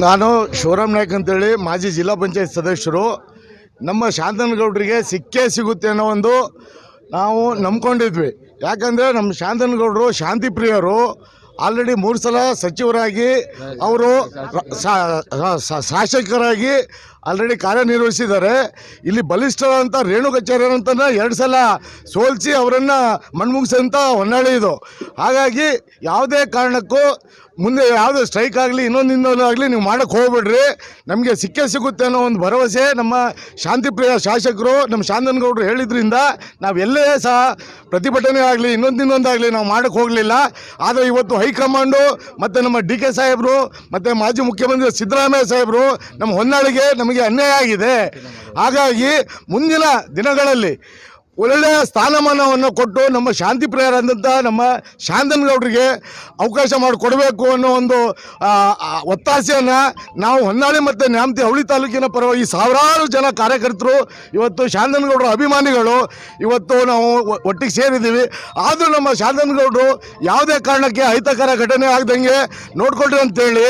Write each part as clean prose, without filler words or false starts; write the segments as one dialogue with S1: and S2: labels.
S1: ನಾನು ಶಿವರಾಮ್ ನಾಯ್ಕ್ ಅಂತೇಳಿ ಮಾಜಿ ಜಿಲ್ಲಾ ಪಂಚಾಯತ್ ಸದಸ್ಯರು. ನಮ್ಮ ಶಾಂತನಗೌಡರಿಗೆ ಸಿಕ್ಕೇ ಸಿಗುತ್ತೆ ಅನ್ನೋ ಒಂದು ನಾವು ನಂಬ್ಕೊಂಡಿದ್ವಿ. ಯಾಕಂದರೆ ನಮ್ಮ ಶಾಂತನಗೌಡರು ಶಾಂತಿ ಪ್ರಿಯರು. ಆಲ್ರೆಡಿ 3 ಸಲ ಸಚಿವರಾಗಿ ಅವರು ಶಾಸಕರಾಗಿ ಆಲ್ರೆಡಿ ಕಾರ್ಯನಿರ್ವಹಿಸಿದ್ದಾರೆ. ಇಲ್ಲಿ ಬಲಿಷ್ಠರಂತ ರೇಣುಕಾಚಾರ್ಯರಂತನ 2 ಸಲ ಸೋಲಿಸಿ ಅವರನ್ನು ಮಣ್ಮುಗಿಸಂತ ಹೊನ್ನಾಳಿ ಇದು. ಹಾಗಾಗಿ ಯಾವುದೇ ಕಾರಣಕ್ಕೂ ಮುಂದೆ ಯಾವುದೇ ಸ್ಟ್ರೈಕ್ ಆಗಲಿ ಇನ್ನೊಂದಾಗಲಿ ನೀವು ಮಾಡೋಕ್ಕೆ ಹೋಗ್ಬಿಡ್ರಿ. ನಮಗೆ ಸಿಕ್ಕೇ ಸಿಗುತ್ತೆ ಅನ್ನೋ ಒಂದು ಭರವಸೆ ನಮ್ಮ ಶಾಂತಿಪ್ರಿಯ ಶಾಸಕರು ನಮ್ಮ ಶಾಂತನಗೌಡರು ಹೇಳಿದ್ರಿಂದ ನಾವೆಲ್ಲೇ ಸಹ ಪ್ರತಿಭಟನೆ ಆಗಲಿ ಇನ್ನೊಂದಾಗಲಿ ನಾವು ಮಾಡೋಕ್ಕೆ ಹೋಗಲಿಲ್ಲ. ಆದರೆ ಇವತ್ತು ಹೈಕಮಾಂಡು ಮತ್ತು ನಮ್ಮ DK ಸಾಹೇಬರು ಮತ್ತು ಮಾಜಿ ಮುಖ್ಯಮಂತ್ರಿ ಸಿದ್ದರಾಮಯ್ಯ ಸಾಹೇಬರು ನಮ್ಮ ಹೊನ್ನಾಳಿಗೆ ನಮಗೆ ಅನ್ಯಾಯ ಆಗಿದೆ. ಹಾಗಾಗಿ ಮುಂದಿನ ದಿನಗಳಲ್ಲಿ ಒಳ್ಳೆಯ ಸ್ಥಾನಮಾನವನ್ನು ಕೊಟ್ಟು ನಮ್ಮ ಶಾಂತಿ ಪ್ರಿಯರಾದಂಥ ನಮ್ಮ ಶಾಂತನಗೌಡರಿಗೆ ಅವಕಾಶ ಮಾಡಿಕೊಡಬೇಕು ಅನ್ನೋ ಒಂದು ಒತ್ತಾಸೆಯನ್ನು ನಾವು ಹೊನ್ನಾಳಿ ಮತ್ತು ನ್ಯಾಮತಿ ಅವಳಿ ತಾಲೂಕಿನ ಪರವಾಗಿ ಸಾವಿರಾರು ಜನ ಕಾರ್ಯಕರ್ತರು ಇವತ್ತು ಶಾಂತನಗೌಡರ ಅಭಿಮಾನಿಗಳು ಇವತ್ತು ನಾವು ಒಟ್ಟಿಗೆ ಸೇರಿದ್ದೀವಿ. ಆದರೂ ನಮ್ಮ ಶಾಂತನಗೌಡರು ಯಾವುದೇ ಕಾರಣಕ್ಕೆ ಅಹಿತಕರ ಘಟನೆ ಆಗದಂಗೆ ನೋಡ್ಕೊಳ್ರಿ ಅಂತೇಳಿ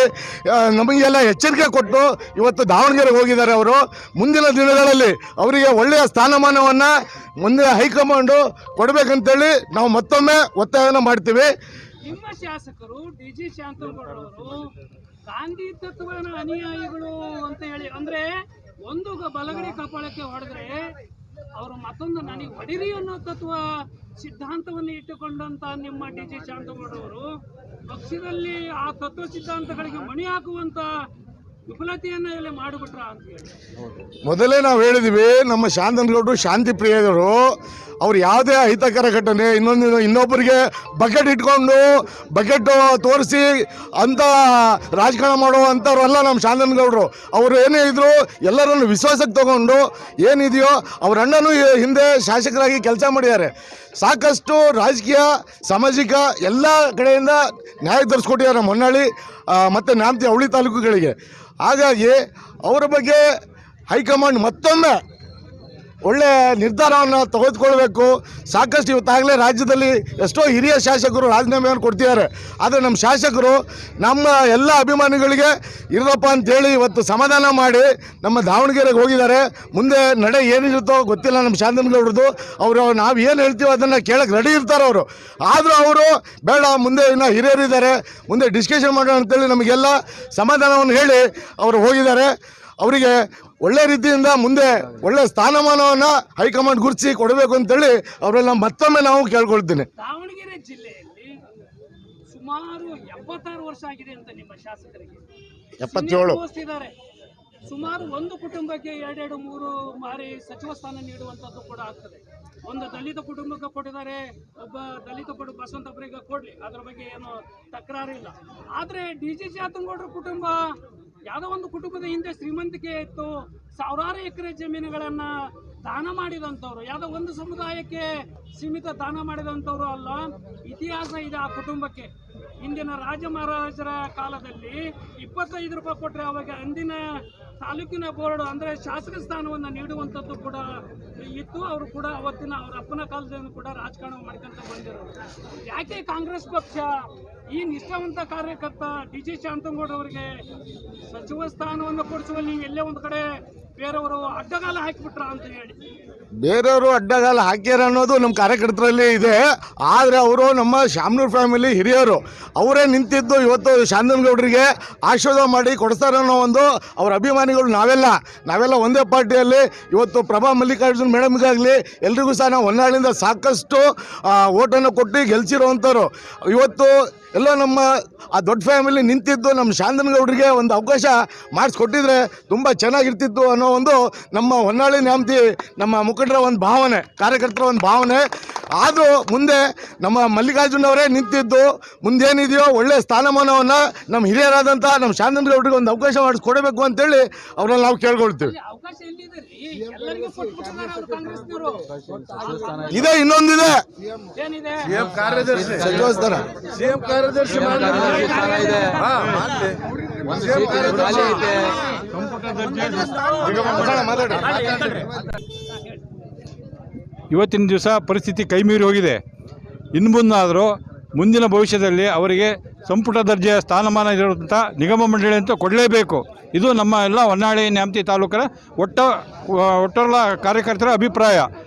S1: ನಮಗೆಲ್ಲ ಎಚ್ಚರಿಕೆ ಕೊಟ್ಟು ಇವತ್ತು ದಾವಣಗೆರೆಗೆ ಹೋಗಿದ್ದಾರೆ. ಅವರು ಮುಂದಿನ ದಿನಗಳಲ್ಲಿ ಅವರಿಗೆ ಒಳ್ಳೆಯ ಸ್ಥಾನಮಾನವನ್ನು ಮುಂದೆ ಹೈಕಮಾಂಡು ಕೊಡಬೇಕಂತೇಳಿ ನಾವು ಮತ್ತೊಮ್ಮೆ ಒತ್ತಾಯವನ್ನು ಮಾಡ್ತೀವಿ.
S2: ನಿಮ್ಮ ಶಾಸಕರು DG ಶಾಂತನಗೌಡರವರು ಗಾಂಧಿ ತತ್ವದ ಅನುಯಾಯಿಗಳು ಅಂತ ಹೇಳಿ, ಅಂದ್ರೆ ಒಂದು ಬಲಗಡೆ ಕಪಾಳಕ್ಕೆ ಹೊಡೆದ್ರೆ ಅವರು ಮತ್ತೊಂದು ನನಗೆ ಹೊಡಿರಿ ಅನ್ನೋ ತತ್ವ ಸಿದ್ಧಾಂತವನ್ನು ಇಟ್ಟುಕೊಂಡಂತ ನಿಮ್ಮ DG ಶಾಂತನಗೌಡರವರು ಪಕ್ಷದಲ್ಲಿ ಆ ತತ್ವ ಸಿದ್ಧಾಂತಗಳಿಗೆ ಮಣಿ ಹಾಕುವಂತ ವಿಫಲತೆಯನ್ನು ಇಲ್ಲಿ ಮಾಡಿಬಿಟ್ರ ಅಂತ ಹೇಳಿ
S1: ಮೊದಲೇ ನಾವು ಹೇಳಿದ್ವಿ. ನಮ್ಮ ಶಾಂತನಗೌಡರು ಶಾಂತಿ ಪ್ರಿಯರು. ಅವ್ರು ಯಾವುದೇ ಅಹಿತಕರ ಘಟನೆ ಇನ್ನೊಬ್ಬರಿಗೆ ಬಕೆಟ್ ಇಟ್ಕೊಂಡು ಬಕೆಟ್ ತೋರಿಸಿ ಅಂತ ರಾಜಕಾರಣ ಮಾಡೋ ಅಂಥವ್ರಲ್ಲ ನಮ್ಮ ಶಾಂತನಗೌಡರು. ಅವರು ಏನೇ ಇದ್ರು ಎಲ್ಲರನ್ನು ವಿಶ್ವಾಸಕ್ಕೆ ತಗೊಂಡು ಏನಿದೆಯೋ ಅವ್ರ ಅಣ್ಣನೂ ಹಿಂದೆ ಶಾಸಕರಾಗಿ ಕೆಲಸ ಮಾಡಿದ್ದಾರೆ. ಸಾಕಷ್ಟು ರಾಜಕೀಯ ಸಾಮಾಜಿಕ ಎಲ್ಲ ಕಡೆಯಿಂದ ನ್ಯಾಯ ತರಿಸ್ಕೊಟ್ಟಿದ್ದಾರೆ ನಮ್ಮ ಹೊನ್ನಾಳಿ ಮತ್ತು ನ್ಯಾಮತಿ ಅವಳಿ ತಾಲೂಕುಗಳಿಗೆ. ಹಾಗಾಗಿ ಅವರ ಬಗ್ಗೆ ಹೈಕಮಾಂಡ್ ಮತ್ತೊಮ್ಮೆ ಒಳ್ಳೆಯ ನಿರ್ಧಾರವನ್ನು ತೆಗೆದುಕೊಳ್ಬೇಕು. ಸಾಕಷ್ಟು ಇವತ್ತಾಗಲೇ ರಾಜ್ಯದಲ್ಲಿ ಎಷ್ಟೋ ಹಿರಿಯ ಶಾಸಕರು ರಾಜೀನಾಮೆಯನ್ನು ಕೊಡ್ತಿದ್ದಾರೆ. ಆದರೆ ನಮ್ಮ ಶಾಸಕರು ನಮ್ಮ ಎಲ್ಲ ಅಭಿಮಾನಿಗಳಿಗೆ ಇರಪ್ಪ ಅಂತೇಳಿ ಇವತ್ತು ಸಮಾಧಾನ ಮಾಡಿ ನಮ್ಮ ದಾವಣಗೆರೆಗೆ ಹೋಗಿದ್ದಾರೆ. ಮುಂದೆ ನಡೆ ಏನಿರುತ್ತೋ ಗೊತ್ತಿಲ್ಲ ನಮ್ಮ ಶಾಂತನಗೌಡರದು. ಅವರು ನಾವು ಏನು ಹೇಳ್ತೀವೋ ಅದನ್ನು ಕೇಳಕ್ಕೆ ರೆಡಿ ಇರ್ತಾರೆ ಅವರು. ಆದರೂ ಅವರು ಬೇಡ, ಮುಂದೆ ಇನ್ನೂ ಹಿರಿಯರಿದ್ದಾರೆ, ಮುಂದೆ ಡಿಸ್ಕಷನ್ ಮಾಡೋಣ ಅಂತೇಳಿ ನಮಗೆಲ್ಲ ಸಮಾಧಾನವನ್ನು ಹೇಳಿ ಅವರು ಹೋಗಿದ್ದಾರೆ. ಅವರಿಗೆ ಒಳ್ಳೆ ರೀತಿಯಿಂದ ಮುಂದೆ ಒಳ್ಳೆ ಸ್ಥಾನಮಾನವನ್ನು ಹೈಕಮಾಂಡ್ ಗುರುತಿಸಿ ಕೊಡಬೇಕು ಅಂತೇಳಿ ಅವರೆಲ್ಲ ಮತ್ತೊಮ್ಮೆ ನಾವು ಕೇಳ್ಕೊಳ್ತೀನಿ.
S2: ದಾವಣಗೆರೆ ಜಿಲ್ಲೆಯಲ್ಲಿ ಸುಮಾರು 76 ವರ್ಷ ಆಗಿದೆ ಅಂತ ನಿಮ್ಮ ಶಾಸಕರಿಗೆ
S1: 77
S2: ಸುಮಾರು ಒಂದು ಕುಟುಂಬಕ್ಕೆ 2-3 ಬಾರಿ ಸಚಿವ ಸ್ಥಾನ ನೀಡುವಂಥದ್ದು ಕೂಡ ಆಗ್ತದೆ. ಒಂದು ದಲಿತ ಕುಟುಂಬಕ್ಕೆ ಕೊಟ್ಟಿದ್ದಾರೆ, ಒಬ್ಬ ದಲಿತ ಬಸವಂತಪ್ಪರಿಗೆ ಕೊಡಲಿ, ಅದರ ಬಗ್ಗೆ ಏನು ತಕರಾರಿಲ್ಲ. ಆದರೆ DG ಶಾಂತನಗೌಡರ ಕುಟುಂಬ ಯಾವುದೋ ಒಂದು ಕುಟುಂಬದ ಹಿಂದೆ ಶ್ರೀಮಂತಿಕೆ ಇತ್ತು, ಸಾವಿರಾರು ಎಕರೆ ಜಮೀನುಗಳನ್ನು ದಾನ ಮಾಡಿದಂಥವ್ರು, ಯಾವುದೋ ಒಂದು ಸಮುದಾಯಕ್ಕೆ ಸೀಮಿತ ದಾನ ಮಾಡಿದಂಥವ್ರು ಅಲ್ಲ. ಇತಿಹಾಸ ಇದೆ ಆ ಕುಟುಂಬಕ್ಕೆ. ಹಿಂದಿನ ರಾಜ ಮಹಾರಾಜರ ಕಾಲದಲ್ಲಿ 25 ರೂಪಾಯಿ ಕೊಟ್ಟರೆ ಅವಾಗ ಅಂದಿನ ತಾಲೂಕಿನ ಬೋರ್ಡ್ ಅಂದರೆ ಶಾಸಕ ಸ್ಥಾನವನ್ನು ನೀಡುವಂಥದ್ದು ಕೂಡ ಇತ್ತು. ಅವರು ಕೂಡ ಅವತ್ತಿನ ಅವರ ಅಪ್ಪನ ಕಾಲದಿಂದ ಕೂಡ ರಾಜಕಾರಣ ಮಾಡ್ಕೊಂತ ಬಂದಿರೋರು. ಯಾಕೆ ಕಾಂಗ್ರೆಸ್ ಪಕ್ಷ ಈ ನಿಷ್ಠಾವಂತ ಕಾರ್ಯಕರ್ತ DG ಶಾಂತನಗೌಡರವರಿಗೆ ಸಚಿವ ಸ್ಥಾನವನ್ನು ಕೊಡಿಸುವಲ್ಲಿ ಎಲ್ಲೇ ಒಂದು ಕಡೆ ಬೇರೆಯವರು ಅಡ್ಡಗಾಲ ಹಾಕಿಬಿಟ್ರ ಅಂತ ಹೇಳಿ?
S1: ಬೇರೆಯವರು ಅಡ್ಡಗಾಲ ಹಾಕ್ಯಾರ ಅನ್ನೋದು ನಮ್ಮ ಕಾರ್ಯಕರ್ತರಲ್ಲಿ ಇದೆ. ಆದರೆ ಅವರು ನಮ್ಮ ಶಾಮನೂರು ಫ್ಯಾಮಿಲಿ ಹಿರಿಯರು, ಅವರೇ ನಿಂತಿದ್ದು ಇವತ್ತು ಶಾಂತನಗೌಡರಿಗೆ ಆಶೀರ್ವಾದ ಮಾಡಿ ಕೊಡಿಸ್ತಾರೆ ಅನ್ನೋ ಒಂದು ಅವರ ಅಭಿಮಾನಿಗಳು ನಾವೆಲ್ಲ ಒಂದೇ ಪಾರ್ಟಿಯಲ್ಲಿ. ಇವತ್ತು ಪ್ರಭಾ ಮಲ್ಲಿಕಾರ್ಜುನ್ ಮೇಡಮ್ಗಾಗಲಿ ಎಲ್ರಿಗೂ ಸಹ ನಾವು ಹೊನ್ನಾಳಿಂದ ಸಾಕಷ್ಟು ಓಟನ್ನು ಕೊಟ್ಟು ಗೆಲ್ಸಿರೋವಂಥವ್ರು. ಇವತ್ತು ಎಲ್ಲ ನಮ್ಮ ಆ ದೊಡ್ಡ ಫ್ಯಾಮಿಲಿ ನಿಂತಿದ್ದು ನಮ್ಮ ಶಾಂತನಗೌಡರಿಗೆ ಒಂದು ಅವಕಾಶ ಮಾಡಿಸ್ಕೊಟ್ಟಿದ್ರೆ ತುಂಬ ಚೆನ್ನಾಗಿರ್ತಿತ್ತು ಅನ್ನೋ ಒಂದು ನಮ್ಮ ಹೊನ್ನಾಳಿ ನ್ಯಾಮತಿ ನಮ್ಮ ಮುಖಂಡರ ಒಂದು ಭಾವನೆ, ಕಾರ್ಯಕರ್ತರ ಒಂದು ಭಾವನೆ. ಆದರೂ ಮುಂದೆ ನಮ್ಮ ಮಲ್ಲಿಕಾರ್ಜುನ್ ಅವರೇ ನಿಂತಿದ್ದು ಮುಂದೇನಿದೆಯೋ ಒಳ್ಳೆಯ ಸ್ಥಾನಮಾನವನ್ನು ನಮ್ಮ ಹಿರಿಯರಾದಂಥ ನಮ್ಮ ಶಾಂತನಗೌಡರಿಗೆ ಒಂದು ಅವಕಾಶ ಮಾಡಿಸ್ಕೊಡಬೇಕು ಅಂತೇಳಿ ಅವ್ರನ್ನ ನಾವು ಕೇಳ್ಕೊಳ್ತೀವಿ. ಇದೆ, ಇನ್ನೊಂದಿದೆ ಸಚಿವ ಸ್ಥಾನ.
S3: ಇವತ್ತಿನ ದಿವಸ ಪರಿಸ್ಥಿತಿ ಕೈಮೀರಿ ಹೋಗಿದೆ. ಇನ್ನು ಮುಂದಾದರೂ ಮುಂದಿನ ಭವಿಷ್ಯದಲ್ಲಿ ಅವರಿಗೆ ಸಂಪುಟ ದರ್ಜೆಯ ಸ್ಥಾನಮಾನ ಇರುವಂಥ ನಿಗಮ ಮಂಡಳಿ ಅಂತ ಕೊಡಲೇಬೇಕು. ಇದು ನಮ್ಮ ಎಲ್ಲ ಹೊನ್ನಾಳಿ ನ್ಯಾಮತಿ ತಾಲೂಕರ ಒಟ್ಟೆಲ್ಲ ಕಾರ್ಯಕರ್ತರ ಅಭಿಪ್ರಾಯ.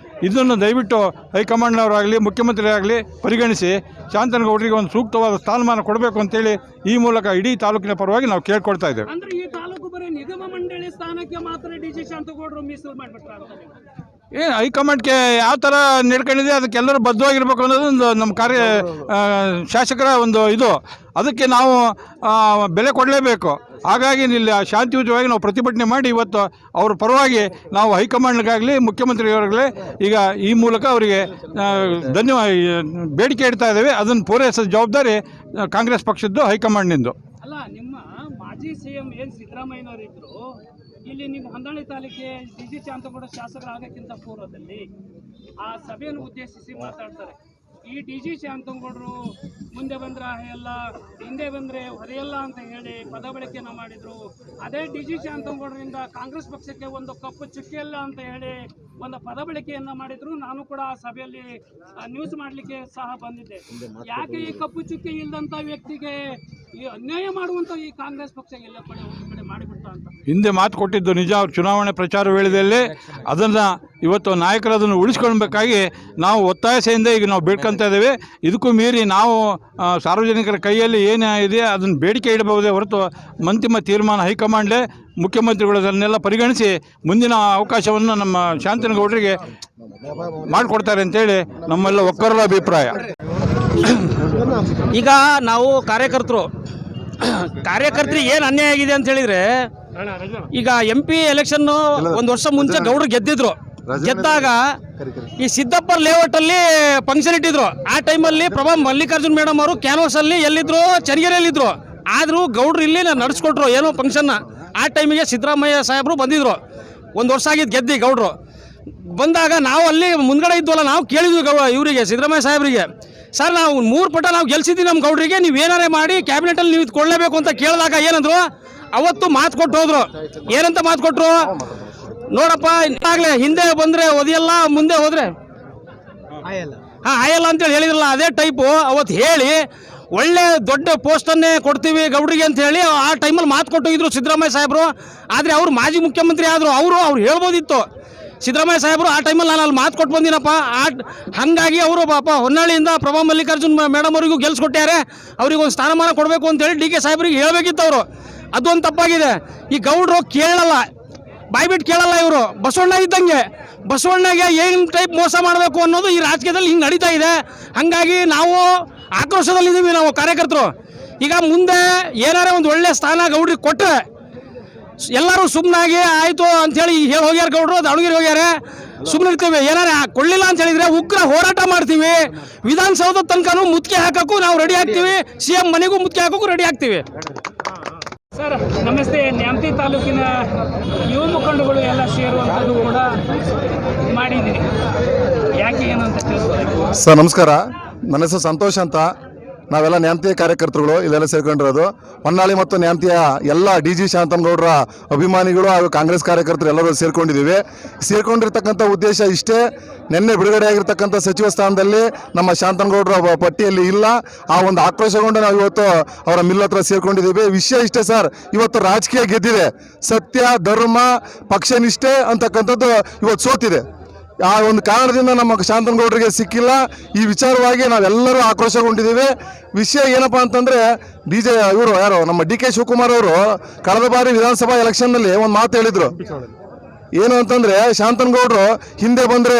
S3: ಇದನ್ನು ದಯವಿಟ್ಟು ಹೈಕಮಾಂಡ್ನವರಾಗಲಿ ಮುಖ್ಯಮಂತ್ರಿಯಾಗಲಿ ಪರಿಗಣಿಸಿ ಶಾಂತನಗೌಡರಿಗೆ ಒಂದು ಸೂಕ್ತವಾದ ಸ್ಥಾನಮಾನ ಕೊಡಬೇಕು ಅಂತೇಳಿ ಈ ಮೂಲಕ ಇಡೀ ತಾಲೂಕಿನ ಪರವಾಗಿ ನಾವು ಕೇಳ್ಕೊಳ್ತಾ ಇದ್ದೇವೆ.
S2: ಅಂದ್ರೆ ಈ ತಾಲೂಕು ಬರೀ ನಿಗಮ ಮಂಡಳಿ ಸ್ಥಾನಕ್ಕೆ ಮಾತ್ರ ಡಿ.ಜಿ. ಶಾಂತಗೌಡರು ಮೀಸಲು ಮಾಡಿಬಿಟ್ರ ಅಂತ
S3: ಏನು ಹೈಕಮಾಂಡ್ಗೆ ಯಾವ ಥರ ನಡ್ಕೊಂಡಿದೆ ಅದಕ್ಕೆಲ್ಲರೂ ಬದ್ಧವಾಗಿರ್ಬೇಕು ಅನ್ನೋದು ಒಂದು ನಮ್ಮ ಶಾಸಕರ ಒಂದು ಇದು. ಅದಕ್ಕೆ ನಾವು ಬೆಲೆ ಕೊಡಲೇಬೇಕು. ಹಾಗಾಗಿ ಇಲ್ಲಿ ಶಾಂತಿಯುತವಾಗಿ ನಾವು ಪ್ರತಿಭಟನೆ ಮಾಡಿ ಇವತ್ತು ಅವ್ರ ಪರವಾಗಿ ನಾವು ಹೈಕಮಾಂಡ್ಗಾಗಲಿ ಮುಖ್ಯಮಂತ್ರಿಯವರಾಗಲಿ ಈಗ ಈ ಮೂಲಕ ಅವರಿಗೆ ಬೇಡಿಕೆ ಇಡ್ತಾ ಇದ್ದೇವೆ. ಅದನ್ನು ಪೂರೈಸೋ ಜವಾಬ್ದಾರಿ ಕಾಂಗ್ರೆಸ್ ಪಕ್ಷದ್ದು ಹೈಕಮಾಂಡ್ನಿಂದು.
S2: ಅಲ್ಲ, ನಿಮ್ಮ ಮಾಜಿ CM ಏನು ಸಿದ್ದರಾಮಯ್ಯನವರು ಇದ್ರು, ಇಲ್ಲಿ ನಿಮ್ಮ ಹೊನ್ನಾಳಿ ತಾಲೂಕಿಗೆ ಡಿ.ಜಿ. ಶಾಂತಗೌಡ ಶಾಸಕರಾಗಕ್ಕಿಂತ ಪೂರ್ವದಲ್ಲಿ ಆ ಸಭೆಯನ್ನು ಉದ್ದೇಶಿಸಿ ಮಾತಾಡ್ತಾರೆ. ಈ ಡಿ.ಜಿ. ಶಾಂತಗೌಡರು ಮುಂದೆ ಬಂದ್ರೆ ಎಲ್ಲ, ಹಿಂದೆ ಬಂದರೆ ಹೊರೆಯಲ್ಲ ಅಂತ ಹೇಳಿ ಪದ ಬಳಕೆಯನ್ನು ಮಾಡಿದರು. ಅದೇ ಡಿ.ಜಿ. ಶಾಂತಗೌಡರಿಂದ ಕಾಂಗ್ರೆಸ್ ಪಕ್ಷಕ್ಕೆ ಒಂದು ಕಪ್ಪು ಚುಕ್ಕಿಯಲ್ಲ ಅಂತ ಹೇಳಿ ಒಂದು ಪದ ಬಳಕೆಯನ್ನು ಮಾಡಿದ್ರು. ನಾನು ಕೂಡ ಆ ಸಭೆಯಲ್ಲಿ ನ್ಯೂಸ್ ಮಾಡಲಿಕ್ಕೆ ಸಹ ಬಂದಿದ್ದೆ. ಯಾಕೆ ಈ ಕಪ್ಪು ಚುಕ್ಕಿ ಇಲ್ಲದಂಥ ವ್ಯಕ್ತಿಗೆ ಈ ಅನ್ಯಾಯ ಮಾಡುವಂಥ ಈ ಕಾಂಗ್ರೆಸ್ ಪಕ್ಷ ಎಲ್ಲ ಒಂದು ಕಡೆ ಮಾಡಿಬಿಡ್ತಾ ಅಂತ
S3: ಹಿಂದೆ ಮಾತು ಕೊಟ್ಟಿದ್ದು ನಿಜ. ಅವ್ರ ಚುನಾವಣೆ ಪ್ರಚಾರ ವೇಳೆಯಲ್ಲಿ ಅದನ್ನು ಇವತ್ತು ನಾಯಕರು ಅದನ್ನು ಉಳಿಸ್ಕೊಳ್ಬೇಕಾಗಿ ನಾವು ಒತ್ತಾಯದಿಂದ ಈಗ ನಾವು ಬೇಡ್ಕೊಳ್ತಾ ಇದ್ದೇವೆ. ಇದಕ್ಕೂ ಮೀರಿ ನಾವು ಸಾರ್ವಜನಿಕರ ಕೈಯಲ್ಲಿ ಏನು ಇದೆ ಅದನ್ನು ಬೇಡಿಕೆ ಇಡಬಹುದೇ ಹೊರತು ಅಂತಿಮ ತೀರ್ಮಾನ ಹೈಕಮಾಂಡ್ಲೇ, ಮುಖ್ಯಮಂತ್ರಿಗಳು ಅದನ್ನೆಲ್ಲ ಪರಿಗಣಿಸಿ ಮುಂದಿನ ಅವಕಾಶವನ್ನು ನಮ್ಮ ಶಾಂತನಗೌಡರಿಗೆ ಮಾಡಿಕೊಡ್ತಾರೆ ಅಂತೇಳಿ ನಮ್ಮೆಲ್ಲ ಒಕ್ಕರರ ಅಭಿಪ್ರಾಯ.
S4: ಈಗ ನಾವು ಕಾರ್ಯಕರ್ತರಿಗೆ ಏನು ಅನ್ಯಾಯ ಆಗಿದೆ ಅಂತ ಹೇಳಿದ್ರೆ, ಈಗ MP ಎಲೆಕ್ಷನ್ನು ಒಂದು ವರ್ಷ ಮುಂಚೆ ಗೌಡರು ಗೆದ್ದಿದ್ರು. ಗೆದ್ದಾಗ ಈ ಸಿದ್ದಪ್ಪ ಲೇಔಟ್ ಅಲ್ಲಿ ಫಂಕ್ಷನ್ ಇಟ್ಟಿದ್ರು. ಆ ಟೈಮಲ್ಲಿ ಪ್ರಭಾ ಮಲ್ಲಿಕಾರ್ಜುನ್ ಮೇಡಮ್ ಅವರು ಕ್ಯಾನ್ವಾಸ್ ಅಲ್ಲಿ ಎಲ್ಲಿದ್ರು, ಚನ್ನಗಿರಿಯಲ್ಲಿದ್ರು. ಆದರೂ ಗೌಡ್ರು ಇಲ್ಲಿ ನಡೆಸ್ಕೊಟ್ರು ಏನೋ ಫಂಕ್ಷನ್ನ. ಆ ಟೈಮಿಗೆ ಸಿದ್ದರಾಮಯ್ಯ ಸಾಹೇಬರು ಬಂದಿದ್ರು. ಒಂದು ವರ್ಷ ಆಗಿದ್ದು ಗೆದ್ದಿ ಗೌಡ್ರು ಬಂದಾಗ ನಾವು ಅಲ್ಲಿ ಮುಂದ್ಗಡೆ ಇದ್ವಲ್ಲ, ನಾವು ಕೇಳಿದ್ವಿ ಇವರಿಗೆ ಸಿದ್ದರಾಮಯ್ಯ ಸಾಹೇಬರಿಗೆ, ಸರ್ ನಾವು 3 ಪಟ ನಾವು ಗೆಲ್ಸಿದ್ವಿ ನಮ್ಮ ಗೌಡ್ರಿಗೆ, ನೀವು ಏನಾರೇ ಮಾಡಿ ಕ್ಯಾಬಿನೆಟಲ್ಲಿ ನೀವು ಕೊಡಲೇಬೇಕು ಅಂತ ಕೇಳಿದಾಗ ಏನಂದ್ರು, ಅವತ್ತು ಮಾತು ಕೊಟ್ಟು ಹೋದ್ರು. ಏನಂತ ಮಾತು ಕೊಟ್ಟರು ನೋಡಪ್ಪ, ಆಗಲೇ ಹಿಂದೆ ಬಂದರೆ ಒದಿಯಲ್ಲ, ಮುಂದೆ ಹೋದರೆ ಆಯಲ್ಲ ಅಂತೇಳಿ ಹೇಳಿದ್ರಲ್ಲ, ಅದೇ ಟೈಪು ಅವತ್ತು ಹೇಳಿ ಒಳ್ಳೆ ದೊಡ್ಡ ಪೋಸ್ಟನ್ನೇ ಕೊಡ್ತೀವಿ ಗೌಡ್ರಿಗೆ ಅಂತ ಹೇಳಿ ಆ ಟೈಮಲ್ಲಿ ಮಾತು ಕೊಟ್ಟೋಗಿದ್ರು ಸಿದ್ದರಾಮಯ್ಯ ಸಾಹೇಬರು. ಆದರೆ ಅವರು ಮಾಜಿ ಮುಖ್ಯಮಂತ್ರಿ ಆದರು. ಅವ್ರು ಹೇಳ್ಬೋದಿತ್ತು ಸಿದ್ದರಾಮಯ್ಯ ಸಾಹೇಬರು, ಆ ಟೈಮಲ್ಲಿ ನಾನು ಅಲ್ಲಿ ಮಾತು ಕೊಟ್ಟು ಬಂದಿನಪ್ಪ. ಹಾಗಾಗಿ ಅವರು ಪಾಪ ಹೊನ್ನಾಳಿಯಿಂದ ಪ್ರಭಾ ಮಲ್ಲಿಕಾರ್ಜುನ್ ಮೇಡಮ್ ಅವರಿಗೂ ಗೆಲ್ಸ್ಕೊಟ್ಟಾರೆ, ಅವ್ರಿಗೊಂದು ಸ್ಥಾನಮಾನ ಕೊಡಬೇಕು ಅಂತೇಳಿ DK ಸಾಹೇಬರಿಗೆ ಹೇಳಬೇಕಿತ್ತು ಅವರು. ಅದೊಂದು ತಪ್ಪಾಗಿದೆ. ಈ ಗೌಡ್ರು ಕೇಳಲ್ಲ, ಬಾಯ್ಬಿಟ್ಟು ಕೇಳಲ್ಲ. ಇವರು ಬಸವಣ್ಣ ಇದ್ದಂಗೆ, ಬಸವಣ್ಣಗೆ ಏನು ಟೈಪ್ ಮೋಸ ಮಾಡಬೇಕು ಅನ್ನೋದು ಈ ರಾಜಕೀಯದಲ್ಲಿ ಹಿಂಗೆ ನಡೀತಾ ಇದೆ. ಹಾಗಾಗಿ ನಾವು ಆಕ್ರೋಶದಲ್ಲಿದ್ದೀವಿ ನಾವು ಕಾರ್ಯಕರ್ತರು. ಈಗ ಮುಂದೆ ಏನಾರೇ ಒಂದು ಒಳ್ಳೆ ಸ್ಥಾನ ಗೌಡ್ರಿಗೆ ಕೊಟ್ಟರೆ ಎಲ್ಲರೂ ಸುಮ್ಮನಾಗಿ ಆಯಿತು ಅಂಥೇಳಿ ಹೇಳಿ ಹೋಗ್ಯಾರ ಗೌಡ್ರು, ದಾವಣಗೆರೆ ಹೋಗ್ಯಾರ, ಸುಮ್ಮನೆ ಇರ್ತೀವಿ. ಏನಾರೇ ಕೊಡಲಿಲ್ಲ ಅಂತ ಹೇಳಿದರೆ ಉಗ್ರ ಹೋರಾಟ ಮಾಡ್ತೀವಿ. ವಿಧಾನಸೌಧದ ತನಕನೂ ಮುತ್ತಿಗೆ ಹಾಕೋಕ್ಕೂ ನಾವು ರೆಡಿ ಆಗ್ತೀವಿ. CM ಮನೆಗೂ ಮುತ್ತಿಗೆ ಹಾಕೋಕ್ಕೂ ರೆಡಿ ಆಗ್ತೀವಿ.
S2: ಸರ್ ನಮಸ್ತೆ. ನ್ಯಾಮತಿ ತಾಲೂಕಿನ ಯುವ ಮುಖಂಡಗಳು ಎಲ್ಲ ಸೇರುವಂಥದ್ದು ಕೂಡ ಮಾಡಿದ್ದೀರಿ, ಯಾಕೆ ಏನು ಅಂತ ತಿಳಿಸ್ಬೋದು
S1: ಸರ್? ನಮಸ್ಕಾರ, ನನ್ನ ಹೆಸರು ಸಂತೋಷ್ ಅಂತ. ನಾವೆಲ್ಲ ನ್ಯಾಮತಿ ಕಾರ್ಯಕರ್ತರುಗಳು ಇಲ್ಲೆಲ್ಲ ಸೇರ್ಕೊಂಡಿರೋದು. ಹೊನ್ನಾಳಿ ಮತ್ತು ನ್ಯಾಮತಿಯ ಎಲ್ಲ ಡಿ.ಜಿ. ಶಾಂತನಗೌಡರ ಅಭಿಮಾನಿಗಳು ಹಾಗೂ ಕಾಂಗ್ರೆಸ್ ಕಾರ್ಯಕರ್ತರು ಎಲ್ಲರೂ ಸೇರ್ಕೊಂಡಿರ್ತಕ್ಕಂಥ ಉದ್ದೇಶ ಇಷ್ಟೇ. ನಿನ್ನೆ ಬಿಡುಗಡೆಯಾಗಿರ್ತಕ್ಕಂಥ ಸಚಿವ ಸ್ಥಾನದಲ್ಲಿ ನಮ್ಮ ಶಾಂತನಗೌಡರ ಪಟ್ಟಿಯಲ್ಲಿ ಇಲ್ಲ. ಆ ಒಂದು ಆಕ್ರೋಶಗೊಂಡು ನಾವು ಇವತ್ತು ಅವರ ಮಿಲ್ ಹತ್ರ ಸೇರ್ಕೊಂಡಿದ್ದೀವಿ. ವಿಷಯ ಇಷ್ಟೇ ಸರ್, ಇವತ್ತು ರಾಜಕೀಯ ಗೆದ್ದಿದೆ. ಸತ್ಯ, ಧರ್ಮ, ಪಕ್ಷನಿಷ್ಠೆ ಅಂತಕ್ಕಂಥದ್ದು ಇವತ್ತು ಸೋತಿದೆ. ಆ ಒಂದು ಕಾರಣದಿಂದ ನಮ್ಮ ಶಾಂತನಗೌಡರಿಗೆ ಸಿಕ್ಕಿಲ್ಲ. ಈ ವಿಚಾರವಾಗಿ ನಾವೆಲ್ಲರೂ ಆಕ್ರೋಶಗೊಂಡಿದ್ದೀವಿ. ವಿಷಯ ಏನಪ್ಪ ಅಂತಂದರೆ, ಇವರು ಯಾರು ನಮ್ಮ DK ಶಿವಕುಮಾರ್ ಅವರು ಕಳೆದ ಬಾರಿ ವಿಧಾನಸಭಾ ಎಲೆಕ್ಷನ್ನಲ್ಲಿ ಒಂದು ಮಾತು ಹೇಳಿದರು. ಏನು ಅಂತಂದರೆ, ಶಾಂತನಗೌಡರು ಹಿಂದೆ ಬಂದರೆ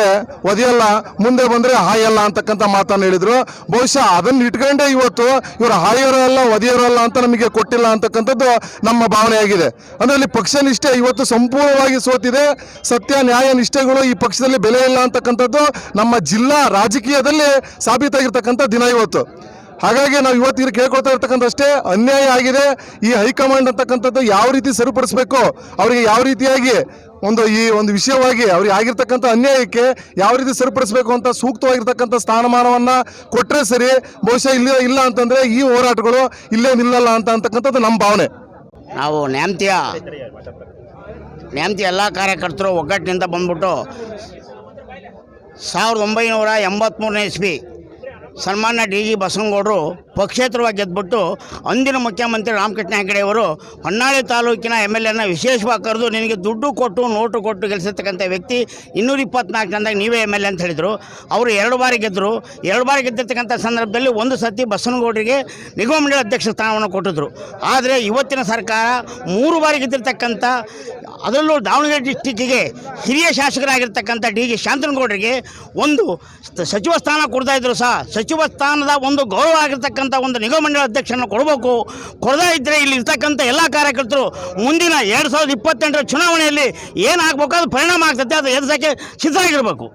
S1: ಒದಿಯಲ್ಲ, ಮುಂದೆ ಬಂದರೆ ಹಾಯಲ್ಲ ಅಂತಕ್ಕಂಥ ಮಾತನ್ನು ಹೇಳಿದರು. ಬಹುಶಃ ಅದನ್ನು ಇಟ್ಕೊಂಡೇ ಇವತ್ತು ಇವರು ಹಾಯೋರು ಅಲ್ಲ, ಒದಿಯೋರು ಅಲ್ಲ ಅಂತ ನಮಗೆ ಕೊಟ್ಟಿಲ್ಲ ಅಂತಕ್ಕಂಥದ್ದು ನಮ್ಮ ಭಾವನೆಯಾಗಿದೆ. ಅಂದರೆ ಅಲ್ಲಿ ಪಕ್ಷ ನಿಷ್ಠೆ ಇವತ್ತು ಸಂಪೂರ್ಣವಾಗಿ ಸೋತಿದೆ. ಸತ್ಯ, ನ್ಯಾಯ, ನಿಷ್ಠೆಗಳು ಈ ಪಕ್ಷದಲ್ಲಿ ಬೆಲೆ ಇಲ್ಲ ಅಂತಕ್ಕಂಥದ್ದು ನಮ್ಮ ಜಿಲ್ಲಾ ರಾಜಕೀಯದಲ್ಲಿ ಸಾಬೀತಾಗಿರ್ತಕ್ಕಂಥ ದಿನ ಇವತ್ತು. ಹಾಗಾಗಿ ನಾವು ಇವತ್ತಿಗೆ ಕೇಳ್ಕೊಳ್ತಾ ಇರ್ತಕ್ಕಂಥಷ್ಟೇ, ಅನ್ಯಾಯ ಆಗಿದೆ. ಈ ಹೈಕಮಾಂಡ್ ಅಂತಕ್ಕಂಥದ್ದು ಯಾವ ರೀತಿ ಸರಿಪಡಿಸಬೇಕು, ಅವರಿಗೆ ಯಾವ ರೀತಿಯಾಗಿ ಈ ಒಂದು ವಿಷಯವಾಗಿ ಅವ್ರಿಗೆ ಆಗಿರ್ತಕ್ಕಂಥ ಅನ್ಯಾಯಕ್ಕೆ ಯಾವ ರೀತಿ ಸರಿಪಡಿಸಬೇಕು ಅಂತ ಸೂಕ್ತವಾಗಿರ್ತಕ್ಕಂಥ ಸ್ಥಾನಮಾನವನ್ನು ಕೊಟ್ಟರೆ ಸರಿ. ಬಹುಶಃ ಇಲ್ಲ ಅಂತಂದರೆ ಈ ಹೋರಾಟಗಳು ಇಲ್ಲೇ ನಿಲ್ಲಲ್ಲ ಅಂತಕ್ಕಂಥದ್ದು ನಮ್ಮ ಭಾವನೆ.
S5: ನಾವು ನ್ಯಾಮತಿಯ ಎಲ್ಲ ಕಾರ್ಯಕರ್ತರು ಒಗ್ಗಟ್ಟಿನಿಂದ ಬಂದ್ಬಿಟ್ಟು 1983ನೇ ಇಸ್ವಿ ಸನ್ಮಾನ್ಯ DG ಬಸವನಗೌಡರು ಪಕ್ಷೇತರವಾಗಿ ಗೆದ್ದುಬಿಟ್ಟು ಅಂದಿನ ಮುಖ್ಯಮಂತ್ರಿ ರಾಮಕೃಷ್ಣ ಹೆಗಡೆಯವರು ಹೊನ್ನಾಳಿ ತಾಲೂಕಿನ MLAನ ವಿಶೇಷವಾಗಿ ಕರೆದು ನಿನಗೆ ದುಡ್ಡು ಕೊಟ್ಟು ನೋಟು ಕೊಟ್ಟು ಗೆಲ್ಲಿಸಿರ್ತಕ್ಕಂಥ ವ್ಯಕ್ತಿ 224 ಜನದಾಗ ನೀವೇ MLA ಅಂತ ಹೇಳಿದರು. ಅವರು 2 ಬಾರಿ ಗೆದ್ದರು. 2 ಬಾರಿ ಗೆದ್ದಿರ್ತಕ್ಕಂಥ ಸಂದರ್ಭದಲ್ಲಿ ಒಂದು ಸತಿ ಬಸವನಗೌಡರಿಗೆ ನಿಗಮ ಮಂಡಳಿ ಅಧ್ಯಕ್ಷ ಸ್ಥಾನವನ್ನು ಕೊಟ್ಟಿದ್ರು. ಆದರೆ ಇವತ್ತಿನ ಸರ್ಕಾರ 3 ಬಾರಿ ಗೆದ್ದಿರ್ತಕ್ಕಂಥ, ಅದರಲ್ಲೂ ದಾವಣಗೆರೆ ಡಿಸ್ಟಿಕ್ಕಿಗೆ ಹಿರಿಯ ಶಾಸಕರಾಗಿರ್ತಕ್ಕಂಥ DG ಶಾಂತನಗೌಡರಿಗೆ ಒಂದು ಸಚಿವ ಸ್ಥಾನ ಕೊಡ್ತಾ ಇದ್ರು ಸಹ ಸಚಿವ ಸ್ಥಾನದ ಒಂದು ಗೌರವ ಆಗಿರ್ತಕ್ಕಂಥ ಒಂದು ನಿಗಮ ಮಂಡಳಿ ಅಧ್ಯಕ್ಷರನ್ನು ಕೊಡಬೇಕು. ಕೊಡದೇ ಇದ್ದರೆ ಇಲ್ಲಿ ಇರ್ತಕ್ಕಂಥ ಎಲ್ಲ ಕಾರ್ಯಕರ್ತರು ಮುಂದಿನ 2028ರ ಚುನಾವಣೆಯಲ್ಲಿ ಏನಾಗಬೇಕು ಅದು ಪರಿಣಾಮ ಆಗ್ತದೆ, ಅದು ಎದುರಿಸೋಕ್ಕೆ ಸಿದ್ಧರಾಗಿರಬೇಕು.